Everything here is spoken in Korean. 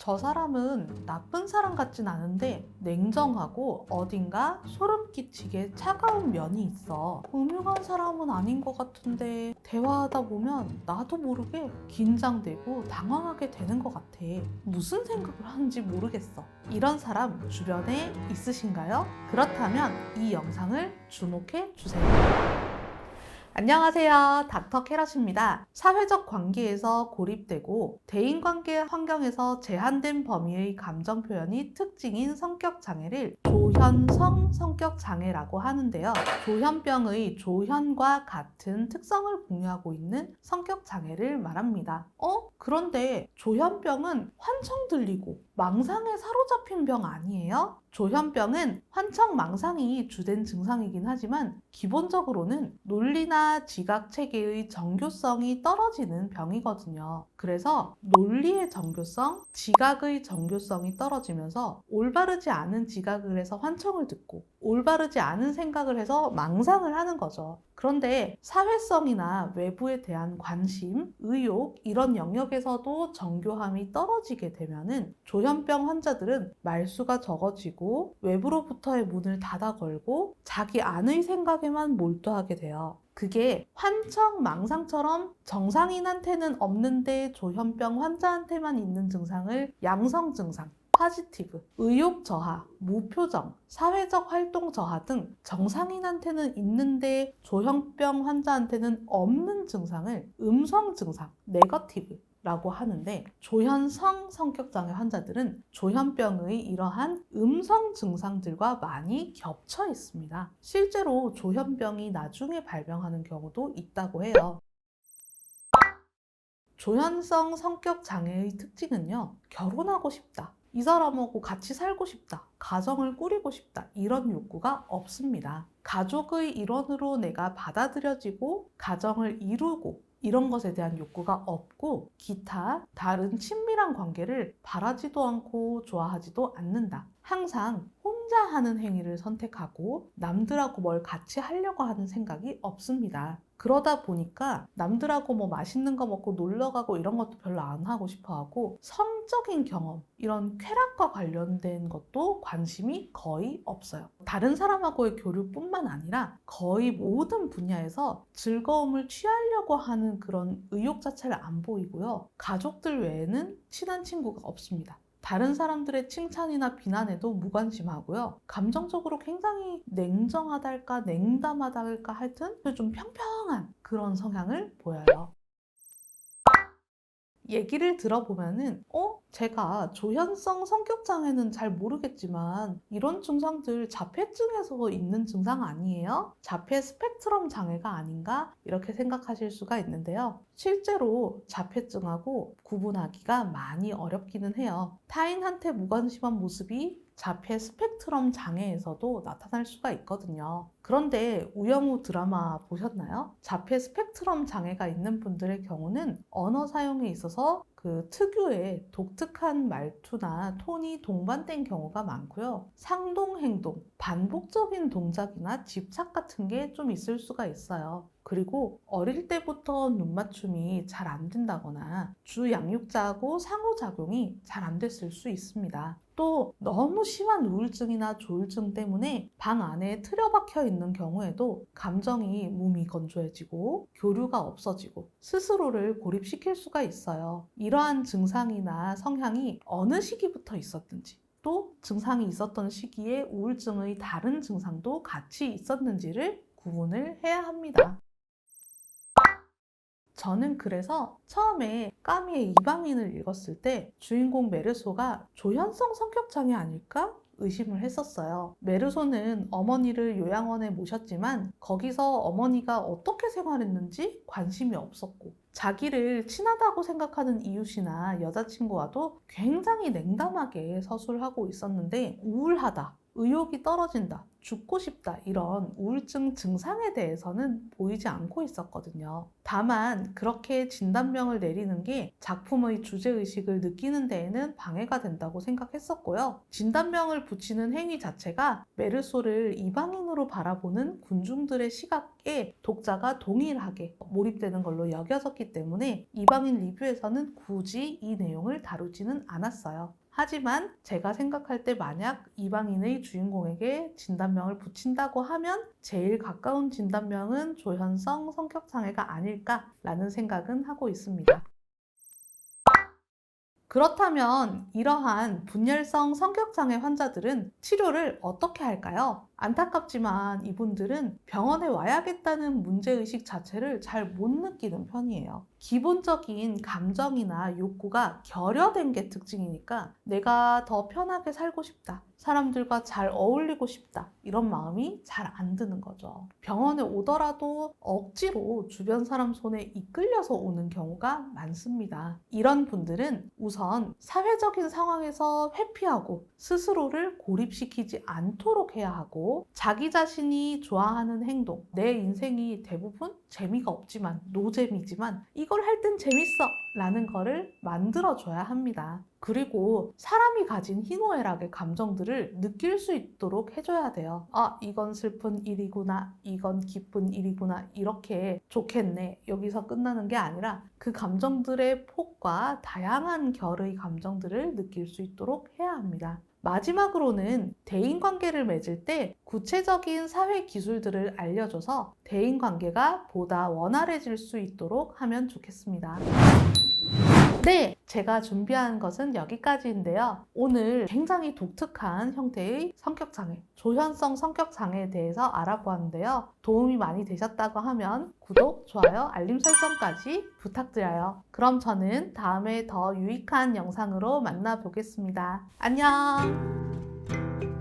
저 사람은 나쁜 사람 같진 않은데 냉정하고 어딘가 소름 끼치게 차가운 면이 있어. 음흉한 사람은 아닌 것 같은데 대화하다 보면 나도 모르게 긴장되고 당황하게 되는 것 같아. 무슨 생각을 하는지 모르겠어. 이런 사람 주변에 있으신가요? 그렇다면 이 영상을 주목해 주세요. 안녕하세요. 닥터 캐럿입니다. 사회적 관계에서 고립되고 대인관계 환경에서 제한된 범위의 감정 표현이 특징인 성격 장애를 조현성 성격 장애라고 하는데요. 조현병의 조현과 같은 특성을 공유하고 있는 성격 장애를 말합니다. 그런데 조현병은 환청 들리고 망상에 사로잡힌 병 아니에요? 조현병은 환청 망상이 주된 증상이긴 하지만 기본적으로는 논리나 지각 체계의 정교성이 떨어지는 병이거든요. 그래서 논리의 정교성, 지각의 정교성이 떨어지면서 올바르지 않은 지각을 해서 환청을 듣고 올바르지 않은 생각을 해서 망상을 하는 거죠. 그런데 사회성이나 외부에 대한 관심, 의욕 이런 영역에서도 정교함이 떨어지게 되면은 조현병 환자들은 말수가 적어지고 외부로부터의 문을 닫아 걸고 자기 안의 생각에만 몰두하게 돼요. 그게 환청, 망상처럼 정상인한테는 없는데 조현병 환자한테만 있는 증상을 양성 증상, 파지티브, 의욕 저하, 무표정, 사회적 활동 저하 등 정상인한테는 있는데 조현병 환자한테는 없는 증상을 음성 증상, 네거티브 라고 하는데 조현성 성격장애 환자들은 조현병의 이러한 음성 증상들과 많이 겹쳐 있습니다. 실제로 조현병이 나중에 발병하는 경우도 있다고 해요. 조현성 성격 장애의 특징은요, 결혼하고 싶다. 이 사람하고 같이 살고 싶다. 가정을 꾸리고 싶다. 이런 욕구가 없습니다. 가족의 일원으로 내가 받아들여지고 가정을 이루고 이런 것에 대한 욕구가 없고 기타 다른 친밀한 관계를 바라지도 않고 좋아하지도 않는다. 항상 혼자 하는 행위를 선택하고 남들하고 뭘 같이 하려고 하는 생각이 없습니다. 그러다 보니까 남들하고 뭐 맛있는 거 먹고 놀러 가고 이런 것도 별로 안 하고 싶어 하고 성적인 경험, 이런 쾌락과 관련된 것도 관심이 거의 없어요. 다른 사람하고의 교류뿐만 아니라 거의 모든 분야에서 즐거움을 취하려고 하는 그런 의욕 자체를 안 보이고요. 가족들 외에는 친한 친구가 없습니다. 다른 사람들의 칭찬이나 비난에도 무관심하고요. 감정적으로 굉장히 냉정하달까 냉담하달까 하여튼 좀 평평한 그런 성향을 보여요. 얘기를 들어보면은 제가 조현성 성격장애는 잘 모르겠지만 이런 증상들 자폐증에서 있는 증상 아니에요? 자폐 스펙트럼 장애가 아닌가? 이렇게 생각하실 수가 있는데요. 실제로 자폐증하고 구분하기가 많이 어렵기는 해요. 타인한테 무관심한 모습이 자폐 스펙트럼 장애에서도 나타날 수가 있거든요. 그런데 우영우 드라마 보셨나요? 자폐 스펙트럼 장애가 있는 분들의 경우는 언어 사용에 있어서 그 특유의 독특한 말투나 톤이 동반된 경우가 많고요. 상동 행동, 반복적인 동작이나 집착 같은 게 좀 있을 수가 있어요. 그리고 어릴 때부터 눈 맞춤이 잘 안 된다거나 주 양육자하고 상호작용이 잘 안 됐을 수 있습니다. 또 너무 심한 우울증이나 조울증 때문에 방 안에 틀어박혀 있는 경우에도 감정이 무미건조해지고 교류가 없어지고 스스로를 고립시킬 수가 있어요. 이러한 증상이나 성향이 어느 시기부터 있었는지 또 증상이 있었던 시기에 우울증의 다른 증상도 같이 있었는지를 구분을 해야 합니다. 저는 그래서 처음에 까미의 이방인을 읽었을 때 주인공 메르소가 조현성 성격장애 아닐까? 의심을 했었어요. 메르소는 어머니를 요양원에 모셨지만 거기서 어머니가 어떻게 생활했는지 관심이 없었고 자기를 친하다고 생각하는 이웃이나 여자친구와도 굉장히 냉담하게 서술하고 있었는데 우울하다, 의욕이 떨어진다, 죽고 싶다 이런 우울증 증상에 대해서는 보이지 않고 있었거든요. 다만 그렇게 진단명을 내리는 게 작품의 주제의식을 느끼는 데에는 방해가 된다고 생각했었고요. 진단명을 붙이는 행위 자체가 메르소를 이방인으로 바라보는 군중들의 시각에 독자가 동일하게 몰입되는 걸로 여겨졌기 때문에 이방인 리뷰에서는 굳이 이 내용을 다루지는 않았어요. 하지만 제가 생각할 때 만약 이방인의 주인공에게 진단명을 붙인다고 하면 제일 가까운 진단명은 조현성 성격장애가 아닐까라는 생각은 하고 있습니다. 그렇다면 이러한 분열성 성격장애 환자들은 치료를 어떻게 할까요? 안타깝지만 이분들은 병원에 와야겠다는 문제의식 자체를 잘 못 느끼는 편이에요. 기본적인 감정이나 욕구가 결여된 게 특징이니까 내가 더 편하게 살고 싶다, 사람들과 잘 어울리고 싶다 이런 마음이 잘 안 드는 거죠. 병원에 오더라도 억지로 주변 사람 손에 이끌려서 오는 경우가 많습니다. 이런 분들은 우선 사회적인 상황에서 회피하고 스스로를 고립시키지 않도록 해야 하고, 자기 자신이 좋아하는 행동, 내 인생이 대부분 재미가 없지만 노잼이지만 이걸 할 땐 재밌어 라는 거를 만들어줘야 합니다. 그리고 사람이 가진 희노애락의 감정들을 느낄 수 있도록 해줘야 돼요. 아, 이건 슬픈 일이구나, 이건 기쁜 일이구나, 이렇게 좋겠네, 여기서 끝나는 게 아니라 그 감정들의 폭과 다양한 결의 감정들을 느낄 수 있도록 해야 합니다. 마지막으로는 대인관계를 맺을 때 구체적인 사회 기술들을 알려줘서 대인관계가 보다 원활해질 수 있도록 하면 좋겠습니다. 네, 제가 준비한 것은 여기까지인데요. 오늘 굉장히 독특한 형태의 성격장애, 조현성 성격장애에 대해서 알아보았는데요. 도움이 많이 되셨다고 하면 구독, 좋아요, 알림 설정까지 부탁드려요. 그럼 저는 다음에 더 유익한 영상으로 만나보겠습니다. 안녕!